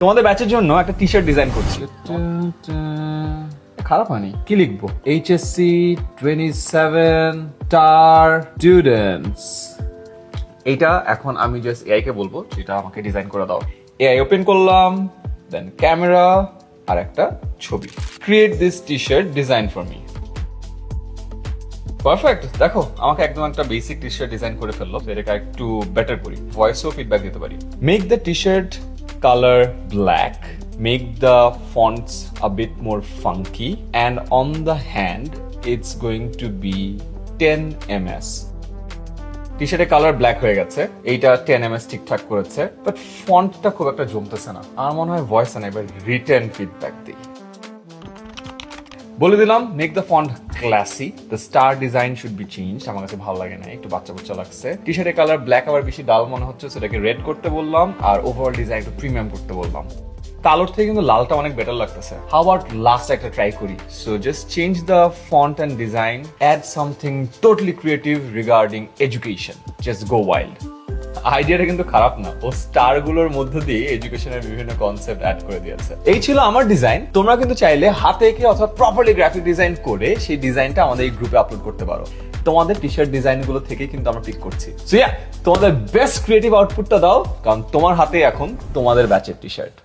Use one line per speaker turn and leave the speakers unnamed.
তোমাদের ব্যাচের জন্য একটা টি শার্ট ডিজাইন করছি। খারাপ হয়নি। কি লিখবো? HSC 27 star students. এইটা এখন আমি জাস্ট এআই কে বলবো যেটা আমাকে ডিজাইন করে দাও। এআই ওপেন করলাম, দেন ক্যামেরা আর একটা ছবি। Create this T shirt design for me. Perfect. দেখো আমাকে একদম একটা বেসিক টি শার্ট ডিজাইন করে ফেললো। এটাকে একটু বেটার করি, ভয়েসও ফিডব্যাক দিতে পারি। Make the T shirt color black, make the fonts a bit more funky, and on the hand it's going to be 10 ms. টি-শার্টের কালার ব্ল্যাক হয়ে গেছে, এইটা 10 ms ঠিকঠাক করেছে, বাট ফন্টটা খুব একটা জমতেছে না। আমার মনে হয় ভয়েস না, এবার রিটেন ফিডব্যাক দিই। বলে দিলাম make the font classy, the star design should be change. আমার কাছে ভালো লাগে না, একটু বাচ্চা বাচ্চা লাগছে। টি শার্টের কালার ব্ল্যাক আবার বেশি ডাল মনে হচ্ছে, সেটাকে রেড করতে বললাম, আর ওভারঅল ডিজাইন একটু প্রিমিয়াম করতে বললাম। কালোর থেকে কিন্তু লালটা অনেক বেটার লাগতেছে। হাউ অ্যাবাউট লাস্ট একটা ট্রাই করি। So just change the font and design, add something totally creative regarding education, just go wild. আইডিয়াটা কিন্তু খারাপ না, ও স্টার গুলোর মধ্য দিয়ে এডুকেশনের বিভিন্ন কনসেপ্ট অ্যাড করে দিয়েছে। এই ছিল আমার ডিজাইন। তোমরা কিন্তু চাইলে হাতে এঁকে অথবা প্রপারলি গ্রাফিক ডিজাইন করে সেই ডিজাইনটা আমাদের এই গ্রুপে আপলোড করতে পারো। তোমাদের টি শার্ট ডিজাইন গুলো থেকে কিন্তু আমরা পিক করছি। সো ইয়া, তোমাদের বেস্ট ক্রিয়েটিভ আউটপুটটা দাও, কারণ তোমার হাতে এখন তোমাদের ব্যাচের টি শার্ট।